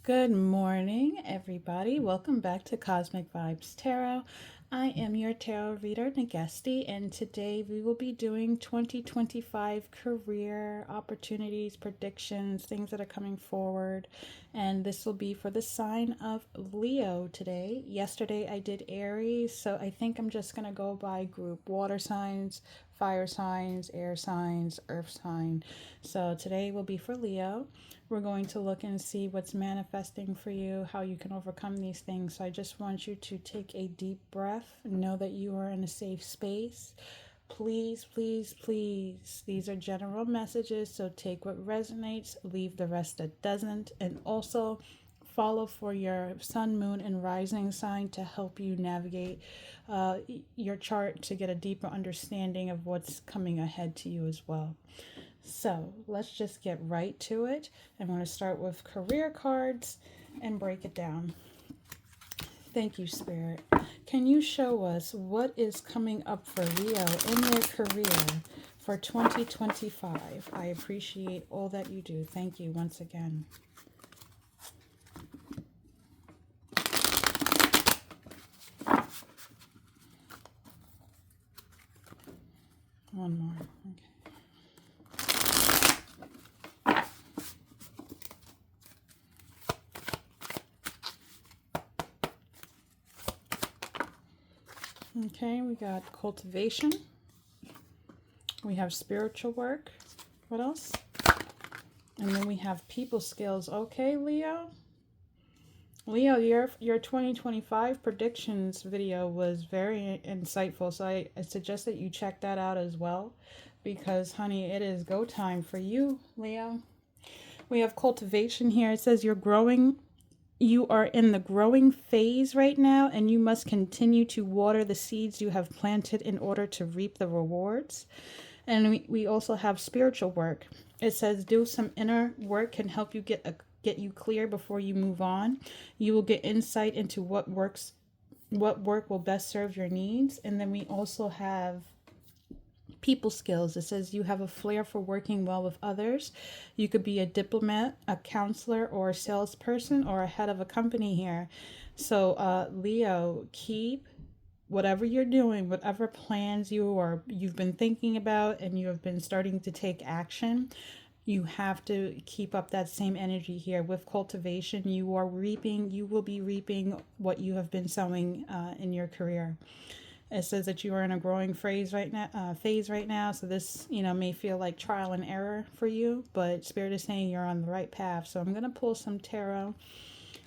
Good morning, everybody. Welcome back to Cosmic Vibes Tarot. I am your tarot reader, Nagesti, and today we will be doing 2025 career opportunities, predictions, things that are coming forward. And this will be for the sign of Leo today. Yesterday I did Aries, so I think I'm just going to go by group: water signs, fire signs, air signs, earth sign. So today will be for Leo. We're going to look and see what's manifesting for you, how you can overcome these things. So I just want you to take a deep breath, know that you are in a safe space. Please, please, please. These are general messages, so take what resonates, leave the rest that doesn't, and also follow for your sun, moon, and rising sign to help you navigate your chart to get a deeper understanding of what's coming ahead to you as well. So let's just get right to it. I'm going to start with career cards and break it down. Thank you, Spirit. Can you show us what is coming up for Leo in their career for 2025? I appreciate all that you do. Thank you once again. One more. Okay. Okay, we got cultivation. We have spiritual work. What else? And then we have people skills. Okay, Leo. Leo, your 2025 predictions video was very insightful. So I suggest that you check that out as well. Because, honey, it is go time for you, Leo. We have cultivation here. It says you're growing. You are in the growing phase right now, and you must continue to water the seeds you have planted in order to reap the rewards. And we also have spiritual work. It says do some inner work can help you get you clear before you move on. You will get insight into what work will best serve your needs. And then we also have people skills. It says you have a flair for working well with others. You could be a diplomat, a counselor, or a salesperson, or a head of a company here. So Leo, keep whatever you're doing, whatever plans you've been thinking about and you have been starting to take action. You have to keep up that same energy here with cultivation. You will be reaping what you have been sowing in your career. It says that you are in a growing phase right now. So this, may feel like trial and error for you, but Spirit is saying you're on the right path. So I'm going to pull some tarot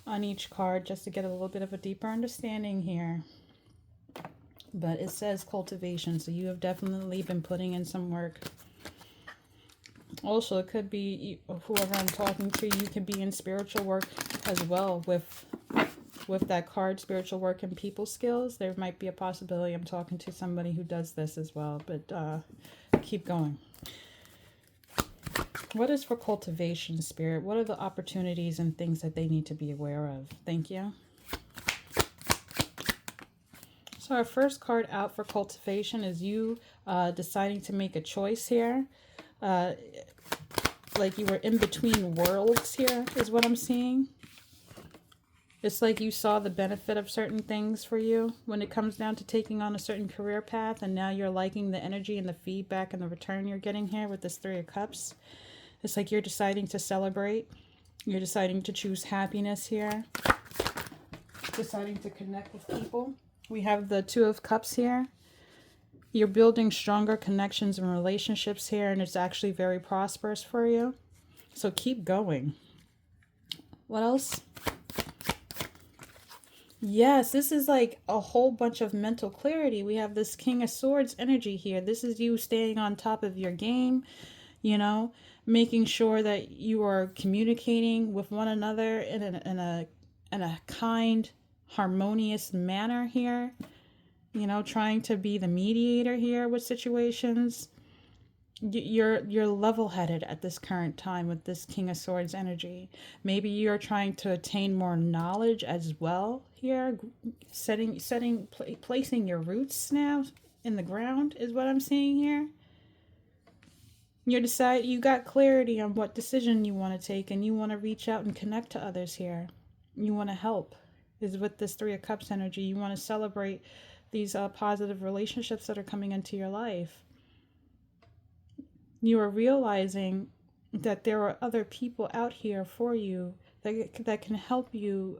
on each card just to get a little bit of a deeper understanding here. But it says cultivation, so you have definitely been putting in some work. Also, it could be whoever I'm talking to, you could be in spiritual work as well with that card, spiritual work and people skills. There might be a possibility I'm talking to somebody who does this as well, but keep going. What is for cultivation, Spirit? What are the opportunities and things that they need to be aware of? Thank you. So our first card out for cultivation is you deciding to make a choice here. Like you were in between worlds here is what I'm seeing. It's like you saw the benefit of certain things for you when it comes down to taking on a certain career path, and now you're liking the energy and the feedback and the return you're getting here with this Three of Cups. It's like you're deciding to celebrate. You're deciding to choose happiness here. Deciding to connect with people. We have the Two of Cups here. You're building stronger connections and relationships here, and it's actually very prosperous for you. So keep going. What else? Yes, this is like a whole bunch of mental clarity. We have this King of Swords energy here. This is you staying on top of your game, making sure that you are communicating with one another in a kind, harmonious manner here. Trying to be the mediator here with situations. You're level-headed at this current time with this King of Swords energy. Maybe you're trying to attain more knowledge as well here. Placing your roots now in the ground is what I'm seeing here. You got clarity on what decision you want to take, and you want to reach out and connect to others here. You want to help. Is with this Three of Cups energy. You want to celebrate these positive relationships that are coming into your life. You are realizing that there are other people out here for you that can help you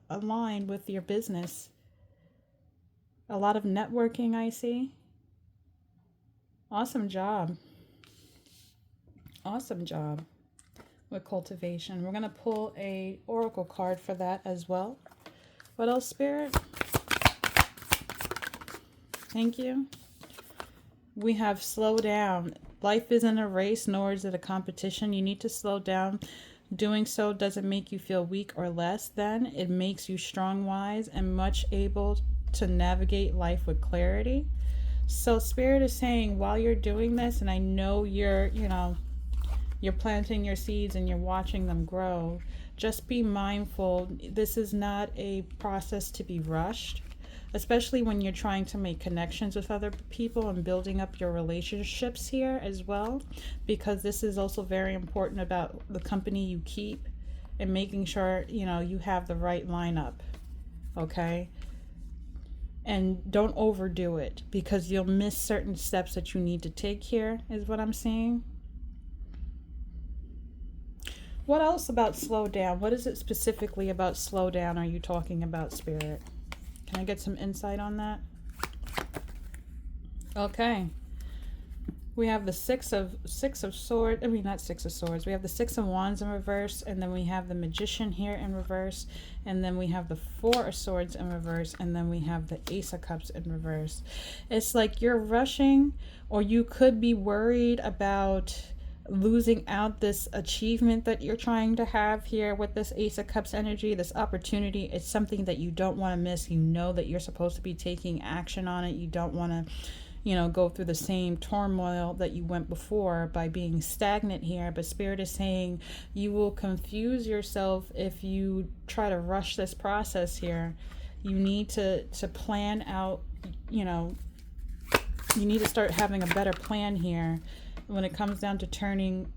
align with your business. A lot of networking, I see. Awesome job. Awesome job with cultivation. We're going to pull a oracle card for that as well. What else, Spirit? Thank you. We have slow down. Life isn't a race, nor is it a competition. You need to slow down. Doing so doesn't make you feel weak or less than. It makes you strong, wise, and much able to navigate life with clarity. So Spirit is saying while you're doing this, and I know you're planting your seeds and you're watching them grow, just be mindful. This is not a process to be rushed, especially when you're trying to make connections with other people and building up your relationships here as well, because this is also very important about the company you keep and making sure you have the right lineup. Okay, and don't overdo it because you'll miss certain steps that you need to take here, is what I'm saying. What else about slow down? What is it specifically about slow down are you talking about, Spirit? Can I get some insight on that? Okay. We have the six of swords. I mean, not six of swords. We have the Six of Wands in reverse, and then we have the Magician here in reverse, and then we have the Four of Swords in reverse, and then we have the Ace of Cups in reverse. It's like you're rushing, or you could be worried about losing out this achievement that you're trying to have here with this Ace of Cups energy, this opportunity. It's something that you don't want to miss. You know that you're supposed to be taking action on it. You don't want to go through the same turmoil that you went before by being stagnant here. But Spirit is saying you will confuse yourself if you try to rush this process here. You need to plan out, you need to start having a better plan here when it comes down to turning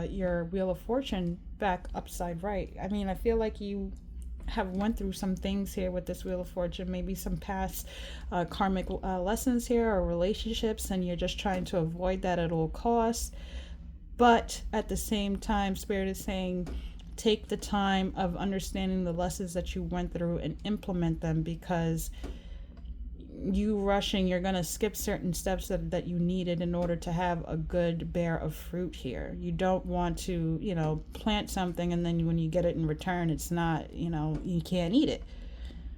your Wheel of Fortune back upside right. I mean, I feel like you have went through some things here with this Wheel of Fortune, maybe some past karmic lessons here or relationships, and you're just trying to avoid that at all costs. But at the same time, Spirit is saying take the time of understanding the lessons that you went through and implement them, because you rushing, you're going to skip certain steps that you needed in order to have a good bear of fruit here. You don't want to, plant something and then when you get it in return, it's not, you can't eat it.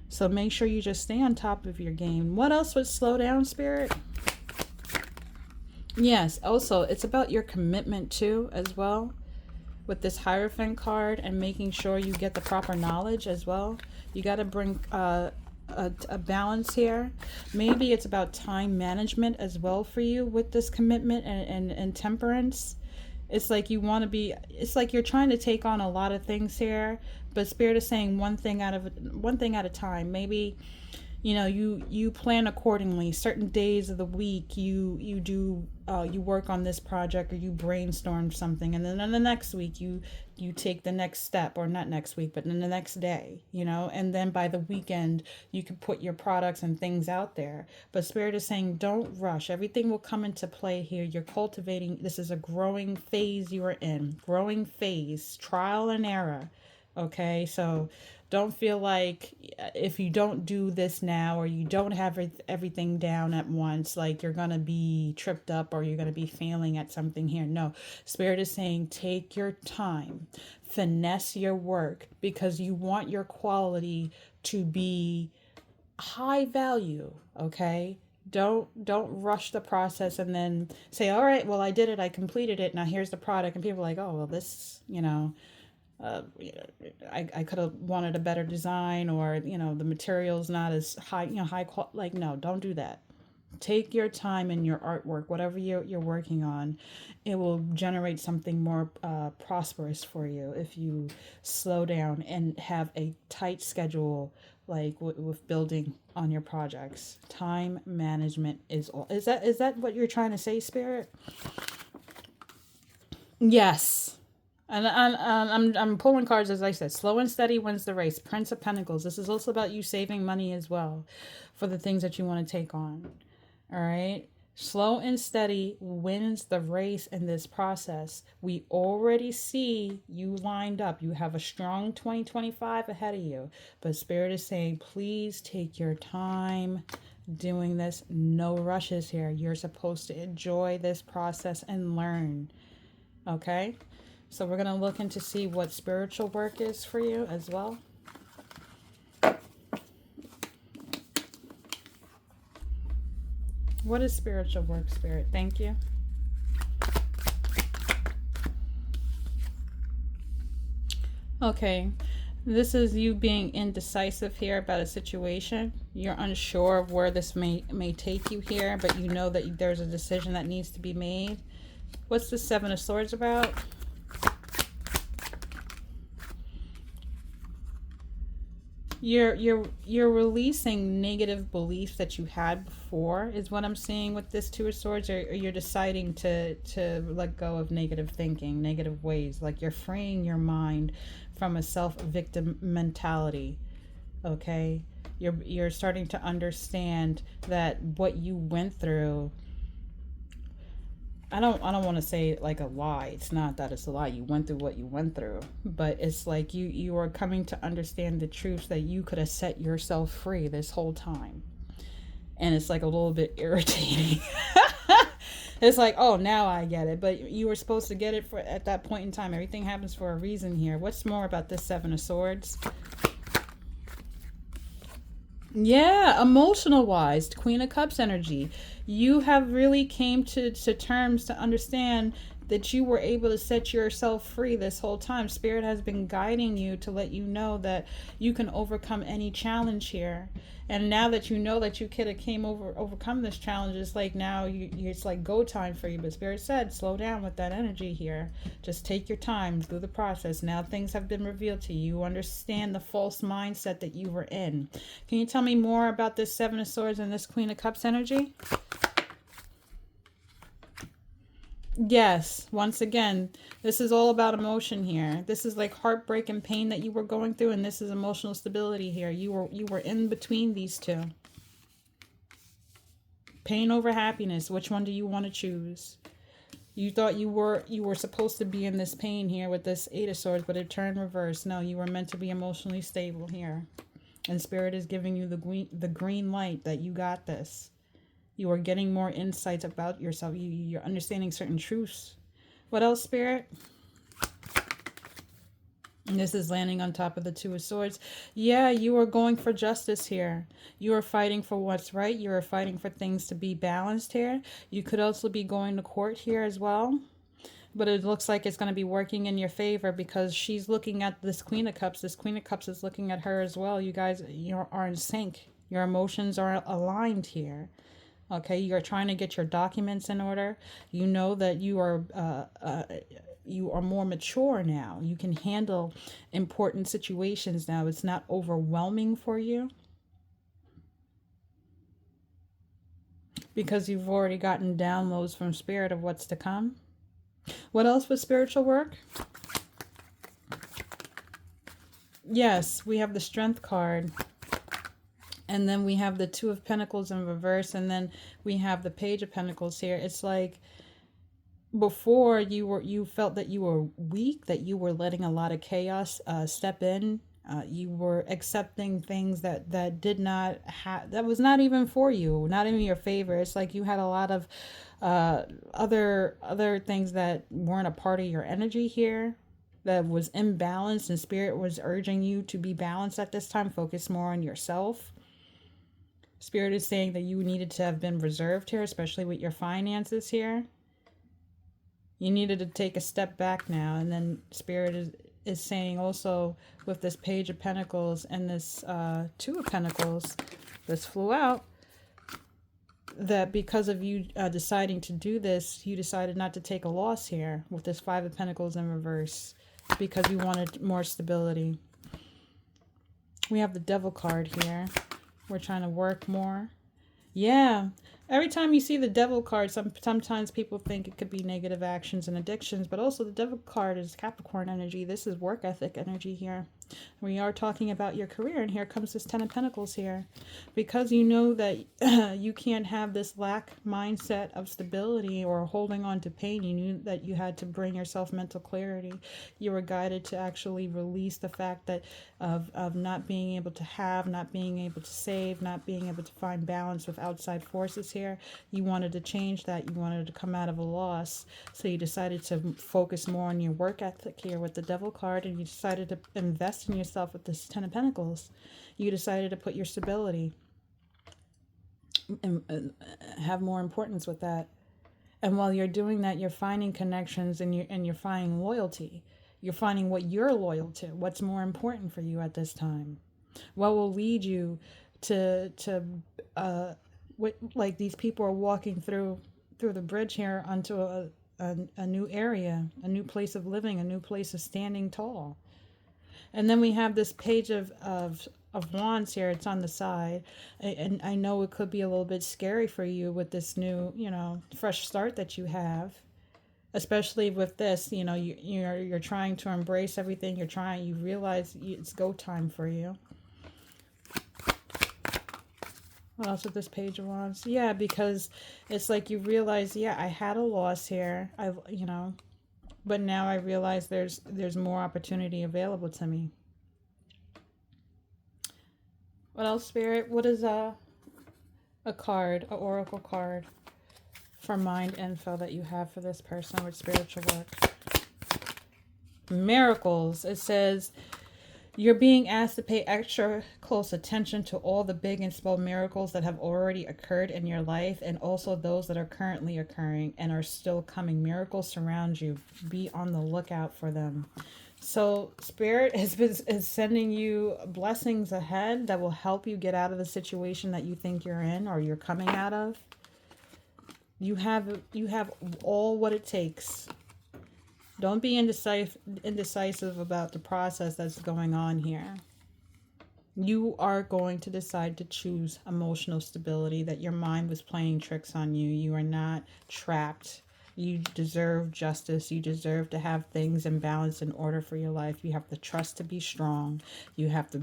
So make sure you just stay on top of your game. What else would slow down, Spirit? Yes, also, it's about your commitment too, as well, with this Hierophant card, and making sure you get the proper knowledge as well. You got to bring a balance here. Maybe it's about time management as well for you with this commitment and temperance. It's like it's like you're trying to take on a lot of things here, but Spirit is saying one thing at a time. Maybe you plan accordingly. Certain days of the week you do you work on this project, or you brainstorm something, and then the next week you take the next step, or not next week but then the next day, and then by the weekend you can put your products and things out there. But Spirit is saying don't rush. Everything will come into play here. You're cultivating. This is a growing phase you are in. Growing phase, trial and error. Okay, so don't feel like if you don't do this now, or you don't have everything down at once, like you're going to be tripped up or you're going to be failing at something here. No, Spirit is saying take your time, finesse your work, because you want your quality to be high value. Okay, don't rush the process and then say, all right, well, I did it, I completed it, now here's the product, and people are like, oh well, this uh, I could have wanted a better design, or the material's not as high, high quality. Like, no, don't do that. Take your time in your artwork, whatever you're working on. It will generate something more prosperous for you if you slow down and have a tight schedule, like with building on your projects. Time management is all. Is that what you're trying to say, Spirit? Yes. And I'm pulling cards, as I said. Slow and steady wins the race. Prince of Pentacles. This is also about you saving money as well for the things that you want to take on. All right. Slow and steady wins the race in this process. We already see you lined up. You have a strong 2025 ahead of you. But Spirit is saying, please take your time doing this. No rushes here. You're supposed to enjoy this process and learn. Okay? So we're going to look into see what spiritual work is for you as well. What is spiritual work, Spirit? Thank you. Okay. This is you being indecisive here about a situation. You're unsure of where this may take you here, but you know that there's a decision that needs to be made. What's the Seven of Swords about? You're releasing negative beliefs that you had before is what I'm seeing with this Two of Swords, or you're deciding to let go of negative thinking, negative ways, like you're freeing your mind from a self-victim mentality. Okay, you're starting to understand that what you went through, I don't want to say like a lie. It's not that it's a lie. You went through what you went through, but it's like you are coming to understand the truth that you could have set yourself free this whole time. And it's like a little bit irritating. It's like, oh, now I get it, but you were supposed to get it for at that point in time. Everything happens for a reason here. What's more about this Seven of Swords? Yeah, emotional wise, Queen of Cups energy. You have really came to terms to understand that you were able to set yourself free this whole time. Spirit has been guiding you to let you know that you can overcome any challenge here. And now that you know that you could have overcome this challenge, it's like now it's like go time for you. But Spirit said, slow down with that energy here. Just take your time through the process. Now things have been revealed to you. You understand the false mindset that you were in. Can you tell me more about this Seven of Swords and this Queen of Cups energy? Yes, once again, this is all about emotion here. This is like heartbreak and pain that you were going through, and this is emotional stability here. You were in between these two. Pain over happiness. Which one do you want to choose? You thought you were supposed to be in this pain here with this Eight of Swords, but it turned reverse. No, you were meant to be emotionally stable here. And Spirit is giving you the green light that you got this. You are getting more insights about yourself. You're understanding certain truths. What else, Spirit? And this is landing on top of the Two of Swords. Yeah, you are going for justice here. You are fighting for what's right. You are fighting for things to be balanced here. You could also be going to court here as well. But it looks like it's going to be working in your favor because she's looking at this Queen of Cups. This Queen of Cups is looking at her as well. You guys are in sync. Your emotions are aligned here. Okay, you're trying to get your documents in order. You know that you are more mature now. You can handle important situations now. It's not overwhelming for you because you've already gotten downloads from Spirit of what's to come. What else with spiritual work? Yes, we have the Strength card. And then we have the Two of Pentacles in reverse, and then we have the Page of Pentacles here. It's like before you felt that you were weak, that you were letting a lot of chaos step in. You were accepting things that did not have, that was not even for you, not in your favor. It's like you had a lot of other things that weren't a part of your energy here, that was imbalanced, and Spirit was urging you to be balanced at this time. Focus more on yourself. Spirit is saying that you needed to have been reserved here, especially with your finances here. You needed to take a step back now. And then Spirit is saying also with this Page of Pentacles and this Two of Pentacles, this flew out, that because of you deciding to do this, you decided not to take a loss here with this Five of Pentacles in reverse because you wanted more stability. We have the Devil card here. We're trying to work more. Yeah, Every time you see the devil card, sometimes people think it could be negative actions and addictions, but also the devil card is Capricorn energy. This is work ethic energy here. We are talking about your career, and here comes this Ten of Pentacles here. Because you know that you can't have this lack mindset of stability or holding on to pain. You knew that you had to bring yourself mental clarity. You were guided to actually release the fact that of not being able to have, not being able to save, not being able to find balance with outside forces here. You wanted to change that. You wanted to come out of a loss. So you decided to focus more on your work ethic here with the Devil card, and you decided to invest in yourself with this Ten of Pentacles. You decided to put your stability and have more importance with that. And while you're doing that, you're finding connections, and you're finding loyalty. You're finding what you're loyal to, what's more important for you at this time. What will lead you to like these people are walking through the bridge here onto a new area, a new place of living, a new place of standing tall. And then we have this page of wands here. It's on the side, and I know it could be a little bit scary for you with this new, fresh start that you have, especially with this. You're trying to embrace everything. You realize it's go time for you. What else with this page of wands? Yeah, because it's like you realize, yeah, I had a loss here. But now I realize there's more opportunity available to me. What else, Spirit? What is a card, a oracle card for mind info that you have for this person with spiritual work? Miracles. It says you're being asked to pay extra close attention to all the big and small miracles that have already occurred in your life, and also those that are currently occurring and are still coming. Miracles surround you. Be on the lookout for them. So Spirit is sending you blessings ahead that will help you get out of the situation that you think you're in or you're coming out of. You have all what it takes. Don't be indecisive about the process that's going on here. You are going to decide to choose emotional stability, that your mind was playing tricks on you. You are not trapped. You deserve justice. You deserve to have things in balance in order for your life. You have to trust to be strong. You have to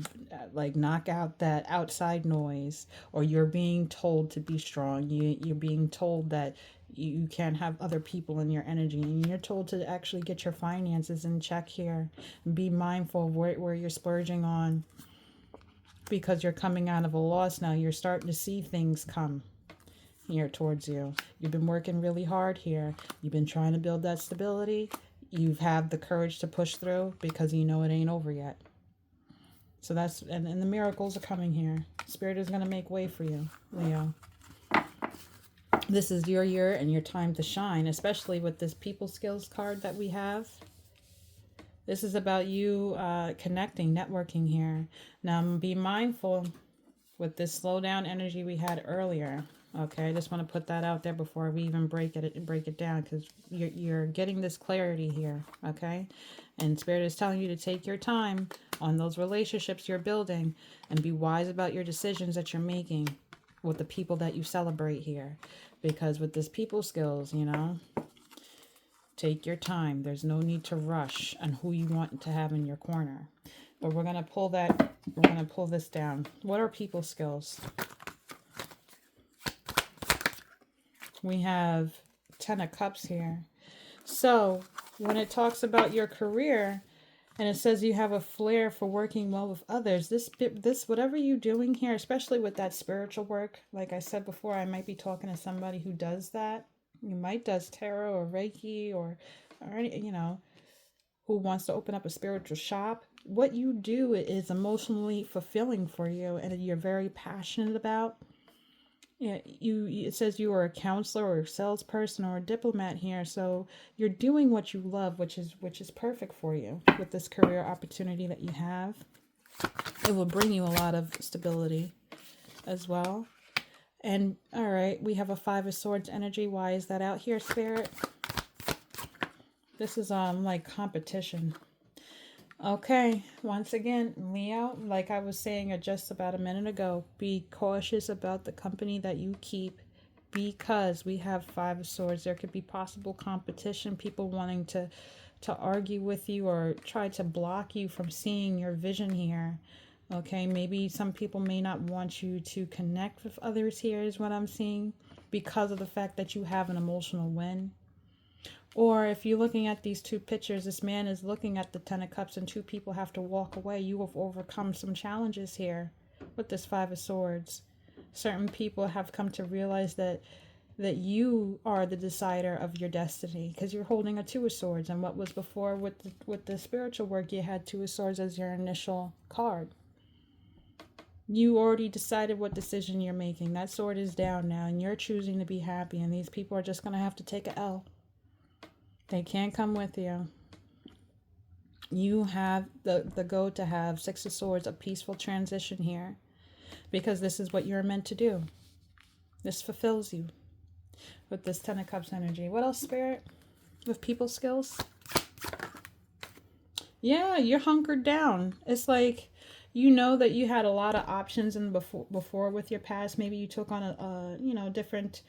knock out that outside noise, or you're being told to be strong. You're being told that you can't have other people in your energy, and you're told to actually get your finances in check here and be mindful of where you're splurging on, because you're coming out of a loss now. You're starting to see things come here towards you. You've been working really hard here. You've been trying to build that stability. You've had the courage to push through because you know it ain't over yet. So that's, and the miracles are coming here. Spirit is going to make way for you, Leo. This is your year and your time to shine, especially with this people skills card that we have. This is about you connecting, networking here. Now, be mindful with this slow down energy we had earlier. Okay, I just want to put that out there before we even break it down, because you're getting this clarity here. Okay, and Spirit is telling you to take your time on those relationships you're building and be wise about your decisions that you're making with the people that you celebrate here. Because with this people skills, take your time. There's no need to rush on who you want to have in your corner. But we're going to pull this down. What are people skills? We have 10 of Cups here. So when it talks about your career, and it says you have a flair for working well with others, this whatever you're doing here, especially with that spiritual work, like I said before, I might be talking to somebody who does that. You might does tarot or Reiki or any, who wants to open up a spiritual shop. What you do is emotionally fulfilling for you, and you're very passionate about. Yeah, it says you are a counselor or a salesperson or a diplomat here, so you're doing what you love, which is perfect for you with this career opportunity that you have. It will bring you a lot of stability as well. And all right, we have a 5 of Swords energy. Why is that out here, Spirit? This is like competition. Okay, once again, Leo, like I was saying just about a minute ago, be cautious about the company that you keep because we have Five of Swords. There could be possible competition, people wanting to argue with you or try to block you from seeing your vision here. Okay, maybe some people may not want you to connect with others here is what I'm seeing, because of the fact that you have an emotional win. Or if you're looking at these two pictures, this man is looking at the Ten of Cups and two people have to walk away. You have overcome some challenges here with this Five of Swords. Certain people have come to realize that you are the decider of your destiny, because you're holding a Two of Swords. And what was before with the spiritual work, you had Two of Swords as your initial card. You already decided what decision you're making. That sword is down now and you're choosing to be happy, and these people are just going to have to take a L. They can't come with you. You have the go to have Six of Swords, a peaceful transition here, because this is what you're meant to do. This fulfills you with this Ten of Cups energy. What else, Spirit? With people skills? Yeah, you're hunkered down. It's like, you know that you had a lot of options in before with your past. Maybe you took on a different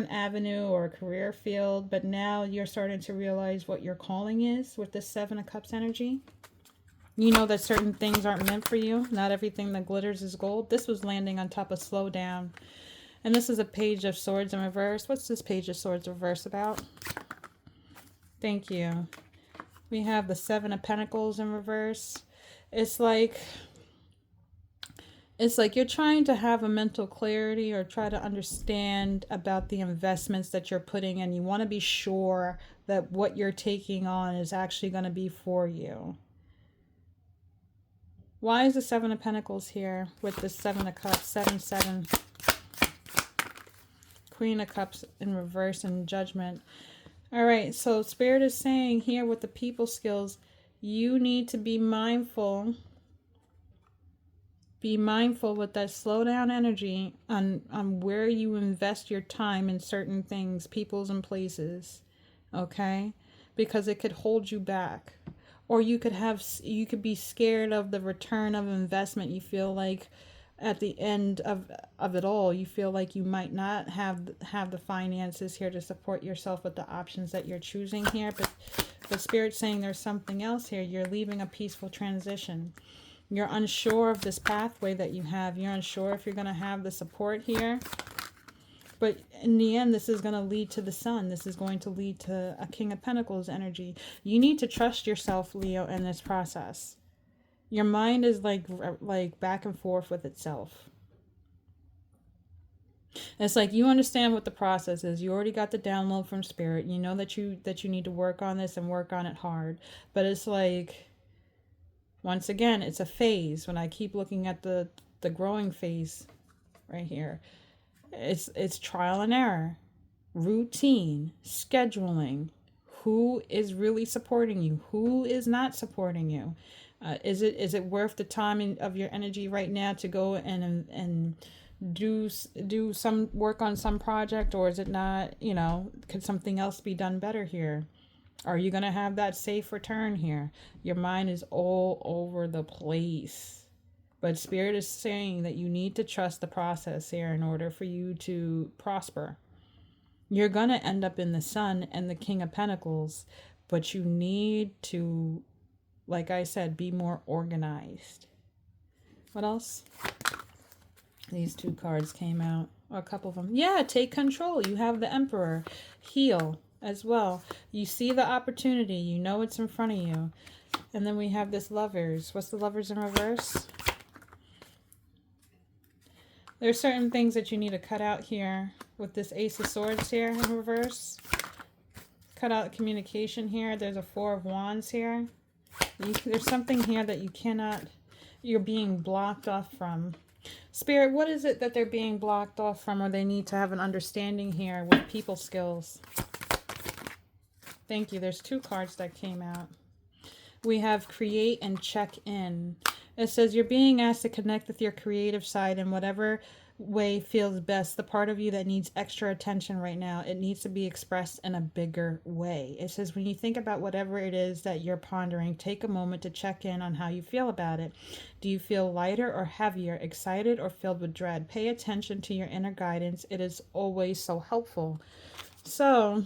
avenue or a career field, but now you're starting to realize what your calling is with this Seven of Cups energy. You know that certain things aren't meant for you. Not everything that glitters is gold. This was landing on top of slow down. And this is a Page of Swords in reverse. What's this Page of Swords reverse about? Thank you. We have the Seven of Pentacles in reverse. It's like you're trying to have a mental clarity or try to understand about the investments that you're putting in. You want to be sure that what you're taking on is actually going to be for you. Why is the Seven of Pentacles here with the Seven of Cups? 7-7. Queen of Cups in reverse and Judgment. All right, so Spirit is saying here with the people skills, you need to be mindful. Be mindful with that slow down energy on where you invest your time in certain things, peoples and places, okay? Because it could hold you back. Or you could be scared of the return of investment. You feel like at the end of it all, you feel like you might not have the finances here to support yourself with the options that you're choosing here. But Spirit's saying there's something else here. You're leaving a peaceful transition. You're unsure of this pathway that you have. You're unsure if you're going to have the support here. But in the end, this is going to lead to the Sun. This is going to lead to a King of Pentacles energy. You need to trust yourself, Leo, in this process. Your mind is like back and forth with itself. It's like you understand what the process is. You already got the download from Spirit. You know that you need to work on this and work on it hard. But it's like, once again, it's a phase. When I keep looking at the growing phase right here, it's trial and error, routine, scheduling. Who is really supporting you? Who is not supporting you? Is it worth the time of your energy right now to go and do some work on some project, or is it not? Could something else be done better here? Are you going to have that safe return here? Your mind is all over the place. But Spirit is saying that you need to trust the process here in order for you to prosper. You're going to end up in the Sun and the King of Pentacles, but you need to, like I said, be more organized. What else? These two cards came out, or a couple of them. Yeah, take control. You have the Emperor. Heal as well. You see the opportunity. You know it's in front of you. And then we have this Lovers. What's the Lovers in reverse? There's certain things that you need to cut out here with this Ace of Swords here in reverse. Cut out communication here. There's a Four of Wands here. There's something here that you're being blocked off from. Spirit, what is it that they're being blocked off from, or they need to have an understanding here with people skills? Thank you. There's two cards that came out. We have Create and Check In. It says you're being asked to connect with your creative side, and whatever way feels best, the part of you that needs extra attention right now, it needs to be expressed in a bigger way. It says when you think about whatever it is that you're pondering, take a moment to check in on how you feel about it. Do you feel lighter or heavier, excited or filled with dread? Pay attention to your inner guidance. It is always so helpful. So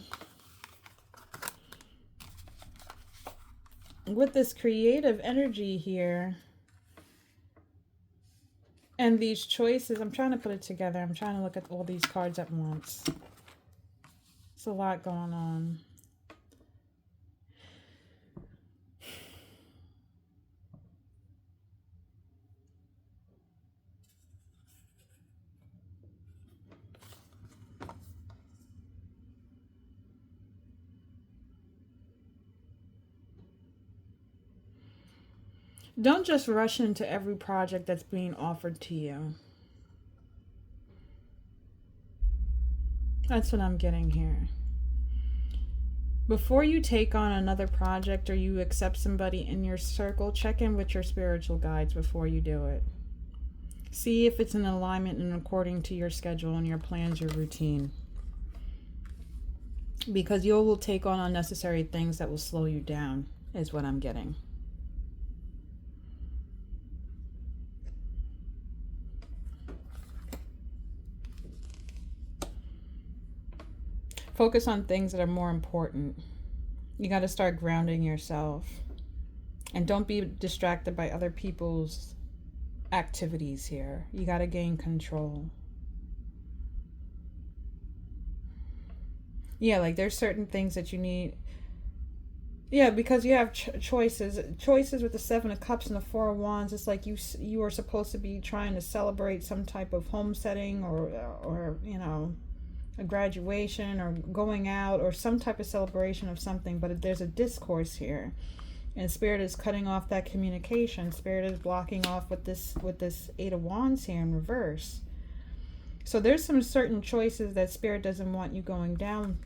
with this creative energy here and these choices, I'm trying to put it together. I'm trying to look at all these cards at once. It's a lot going on. Don't just rush into every project that's being offered to you. That's what I'm getting here. Before you take on another project or you accept somebody in your circle, check in with your spiritual guides before you do it. See if it's in alignment and according to your schedule and your plans, your routine. Because you will take on unnecessary things that will slow you down, is what I'm getting. Focus on things that are more important. You got to start grounding yourself. And don't be distracted by other people's activities here. You got to gain control. Yeah, like there's certain things that you need. Yeah, because you have choices with the Seven of Cups and the Four of Wands. It's like you are supposed to be trying to celebrate some type of homesteading or you know, a graduation or going out or some type of celebration of something, but there's a discourse here, and Spirit is cutting off that communication. Spirit is blocking off with this Eight of Wands here in reverse. So there's some certain choices that Spirit doesn't want you going down.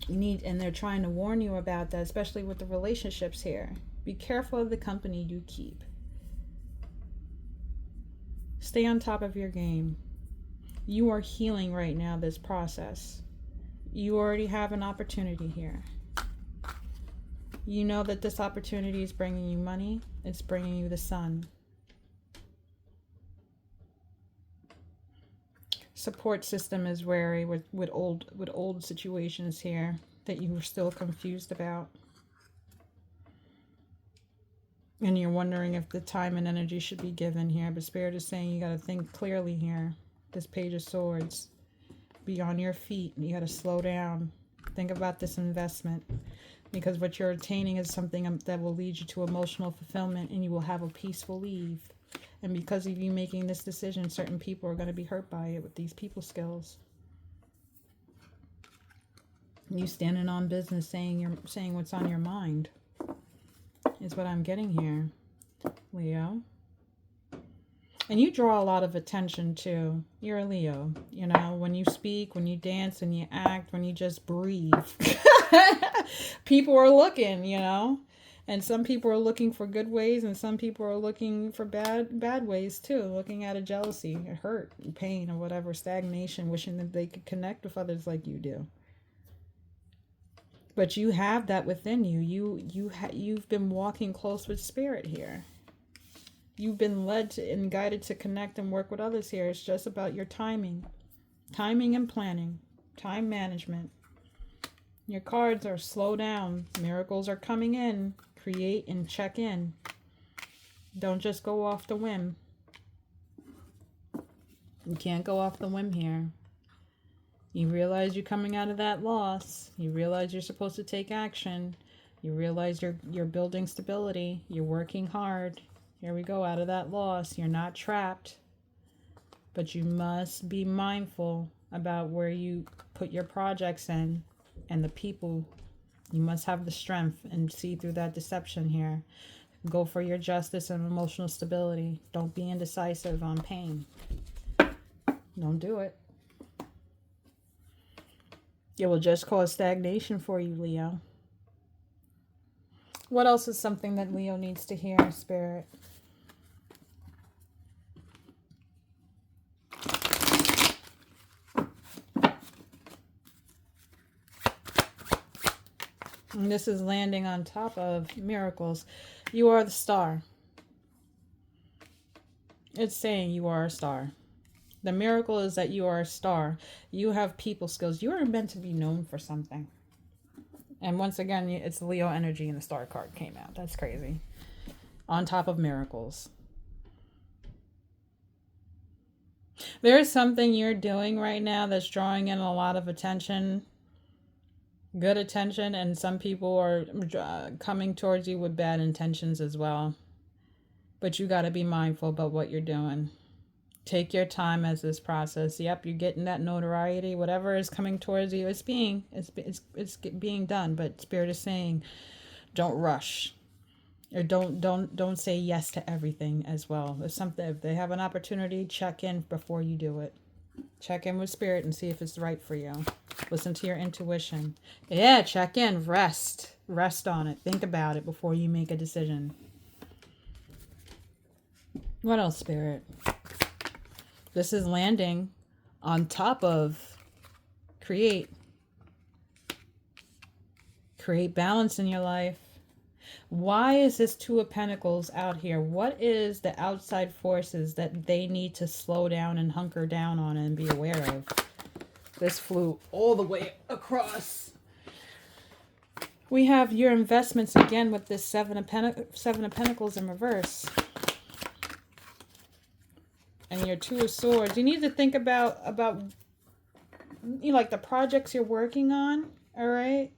And they're trying to warn you about that, especially with the relationships here. Be careful of the company you keep. Stay on top of your game. You are healing right now this process. You already have an opportunity here. You know that this opportunity is bringing you money. It's bringing you the sun. Support system is wary with old situations here that you were still confused about. And you're wondering if the time and energy should be given here. But Spirit is saying you got to think clearly here. This Page of Swords. Be on your feet. You got to slow down. Think about this investment. Because what you're attaining is something that will lead you to emotional fulfillment. And you will have a peaceful leave. And because of you making this decision, certain people are going to be hurt by it with these people skills. You standing on business saying what's on your mind is what I'm getting here, Leo. And you draw a lot of attention too. You're a Leo. You know, when you speak, when you dance, and you act, when you just breathe. People are looking, you know. And some people are looking for good ways, and some people are looking for bad ways too. Looking at a jealousy, a hurt, pain, or whatever, stagnation, wishing that they could connect with others like you do. But you have that within you. You've been walking close with Spirit here. You've been led and guided to connect and work with others here. It's just about your timing and planning, time management. Your cards are slow down. Miracles are coming in. Create and check in. Don't just go off the whim. You can't go off the whim here. You realize you're coming out of that loss. You realize you're supposed to take action. You realize you're building stability. You're working hard. Here we go, out of that loss. You're not trapped. But you must be mindful about where you put your projects in and the people. You must have the strength and see through that deception here. Go for your justice and emotional stability. Don't be indecisive on pain. Don't do it. It will just cause stagnation for you, Leo. What else is something that Leo needs to hear, Spirit? And this is landing on top of miracles. You are the star. It's saying you are a star. The miracle is that you are a star. You have people skills. You are meant to be known for something. And once again, it's Leo energy and the star card came out. That's crazy. On top of miracles. There is something you're doing right now that's drawing in a lot of attention. Good attention. And some people are coming towards you with bad intentions as well. But you got to be mindful about what you're doing. Take your time as this process. Yep, you're getting that notoriety. Whatever is coming towards you, it's being done. But Spirit is saying, don't rush, or don't say yes to everything as well. If they have an opportunity, check in before you do it. Check in with Spirit and see if it's right for you. Listen to your intuition. Yeah, check in. Rest on it. Think about it before you make a decision. What else, Spirit? This is landing on top of create balance in your life. Why is this Two of Pentacles out here? What is the outside forces that they need to slow down and hunker down on and be aware of? This flew all the way across. We have your investments again with this Seven of Pentacles in reverse. And your Two of Swords. You need to think about like the projects you're working on, all right?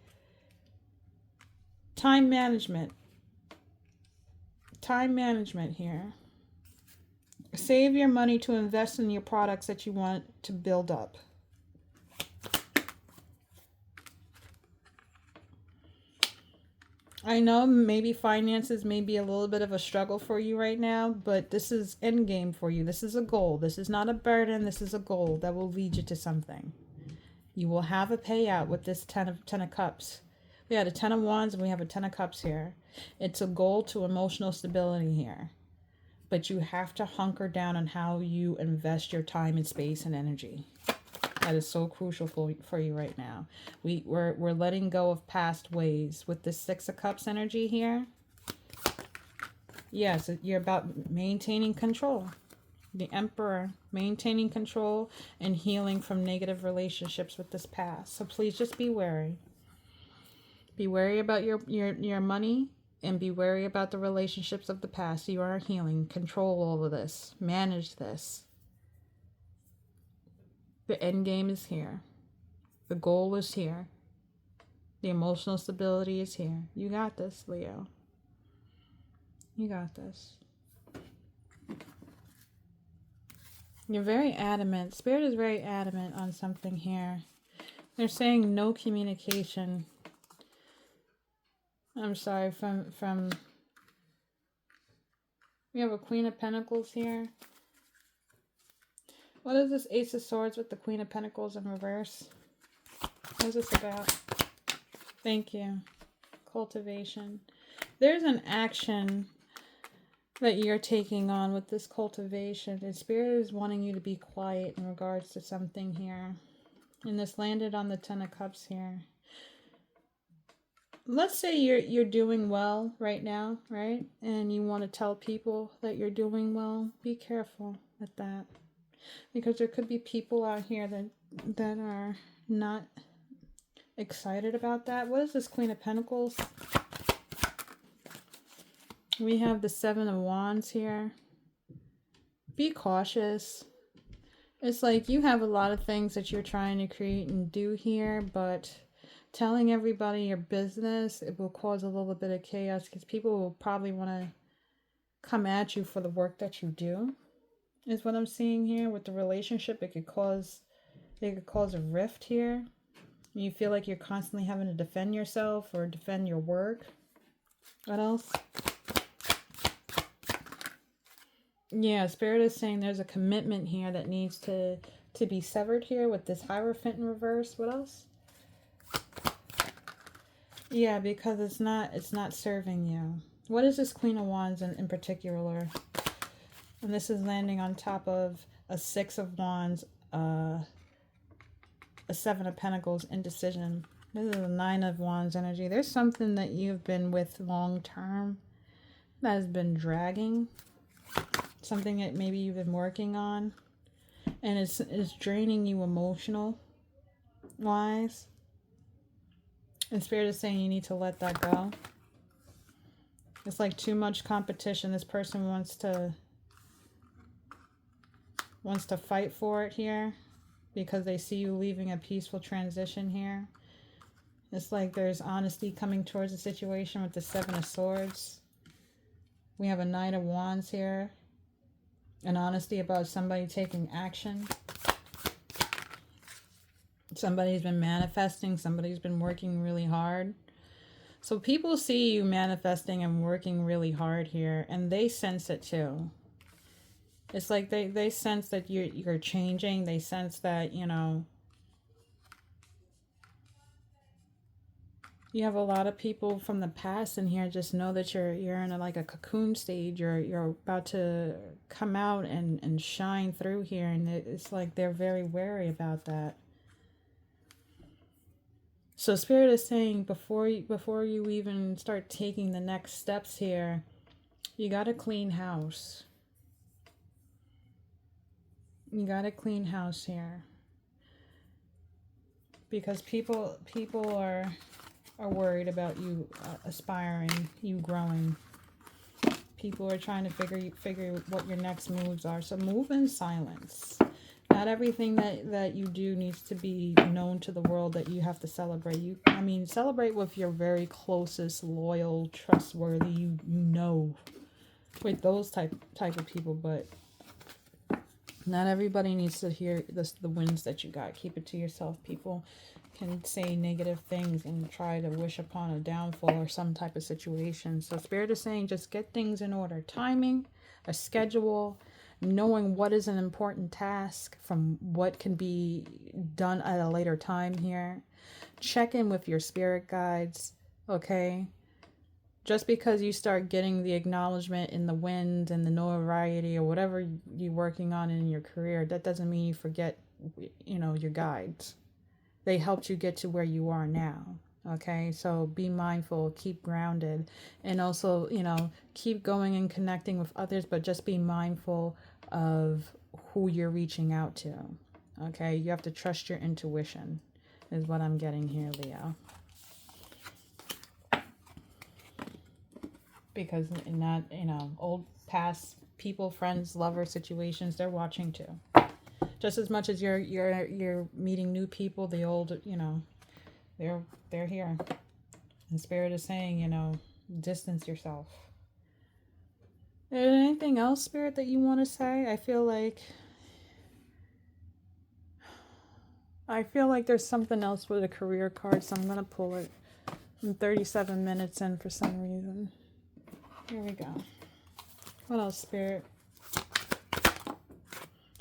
Time management. Time management here. Save your money to invest in your products that you want to build up. I know maybe finances may be a little bit of a struggle for you right now, but this is end game for you. This is a goal. This is not a burden. This is a goal that will lead you to something. You will have a payout with this Ten of Cups. We had a Ten of Wands and we have a Ten of Cups here. It's a goal to emotional stability here. But you have to hunker down on how you invest your time and space and energy. That is so crucial for you right now. We're letting go of past ways with this Six of Cups energy here. Yes, you're about maintaining control. The Emperor, maintaining control and healing from negative relationships with this past. So please just be wary. Be wary about your money and be wary about the relationships of the past. You are healing. Control all of this. Manage this. The end game is here. The goal is here. The emotional stability is here. You got this, Leo. You got this. You're very adamant. Spirit is very adamant on something here. They're saying no communication. I'm sorry, from we have a Queen of Pentacles here. What is this Ace of Swords with the Queen of Pentacles in reverse? What is this about? Thank you. Cultivation. There's an action that you're taking on with this cultivation. And Spirit is wanting you to be quiet in regards to something here. And this landed on the Ten of Cups here. Let's say you're doing well right now, right? And you want to tell people that you're doing well. Be careful with that. Because there could be people out here that are not excited about that. What is this Queen of Pentacles? We have the Seven of Wands here. Be cautious. It's like you have a lot of things that you're trying to create and do here, but telling everybody your business, it will cause a little bit of chaos because people will probably want to come at you for the work that you do, is what I'm seeing here with the relationship. It could cause a rift here. You feel like you're constantly having to defend yourself or defend your work. What else? Yeah, Spirit is saying there's a commitment here that needs to be severed here with this Hierophant in reverse. What else? Yeah, because it's not serving you. What is this Queen of Wands in particular? And this is landing on top of a Six of Wands, a Seven of Pentacles, indecision. This is the Nine of Wands energy. There's something that you've been with long term that has been dragging. Something that maybe you've been working on. And it's draining you emotional wise. And Spirit is saying you need to let that go. It's like too much competition. This person wants to fight for it here because they see you leaving a peaceful transition here. It's like there's honesty coming towards the situation with the Seven of Swords. We have a Knight of Wands here. An honesty about somebody taking action. Somebody's been manifesting. Somebody's been working really hard. So people see you manifesting and working really hard here, and they sense it too. It's like they sense that you're changing. They sense that, you know, you have a lot of people from the past in here. Just know that you're in like a cocoon stage. You're about to come out and shine through here, and it's like they're very wary about that. So Spirit is saying before you even start taking the next steps here, you got to clean house. You got to clean house here. Because people are worried about you aspiring, you growing. People are trying to figure what your next moves are. So move in silence. Not everything that you do needs to be known to the world that you have to celebrate. Celebrate with your very closest, loyal, trustworthy, you know, with those type of people. But not everybody needs to hear the wins that you got. Keep it to yourself. People can say negative things and try to wish upon a downfall or some type of situation. So Spirit is saying just get things in order. Timing, a schedule, knowing what is an important task from what can be done at a later time here. Check in with your spirit guides, okay? Just because you start getting the acknowledgement in the wind and the notoriety or whatever you're working on in your career, that doesn't mean you forget, you know, your guides. They helped you get to where you are now. Okay, so be mindful, keep grounded, and also, you know, keep going and connecting with others, but just be mindful of who you're reaching out to. Okay, you have to trust your intuition, is what I'm getting here, Leo. Because in that, you know, old past people, friends, lover situations, they're watching too. Just as much as you're meeting new people, the old, you know, they're here. And Spirit is saying, you know, distance yourself. Is there anything else, Spirit, that you want to say? I feel like there's something else with a career card, so I'm going to pull it. I'm 37 minutes in for some reason. Here we go. What else, Spirit?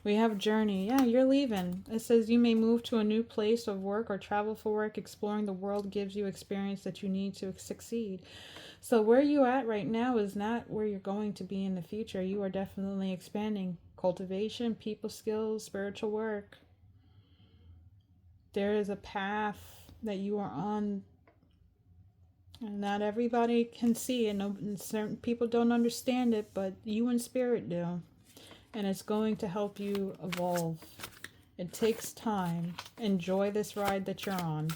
We have journey. Yeah, you're leaving. It says you may move to a new place of work or travel for work. Exploring the world gives you experience that you need to succeed. So where you at right now is not where you're going to be in the future. You are definitely expanding. Cultivation, people skills, spiritual work. There is a path that you are on. And not everybody can see it. And certain people don't understand it, but you and Spirit do. And it's going to help you evolve. It takes time. Enjoy this ride that you're on.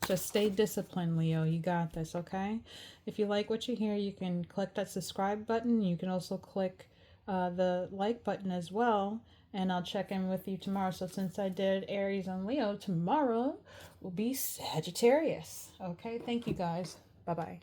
Just stay disciplined, Leo. You got this, okay? If you like what you hear, you can click that subscribe button. You can also click the like button as well. And I'll check in with you tomorrow. So since I did Aries and Leo, tomorrow will be Sagittarius. Okay? Thank you, guys. Bye-bye.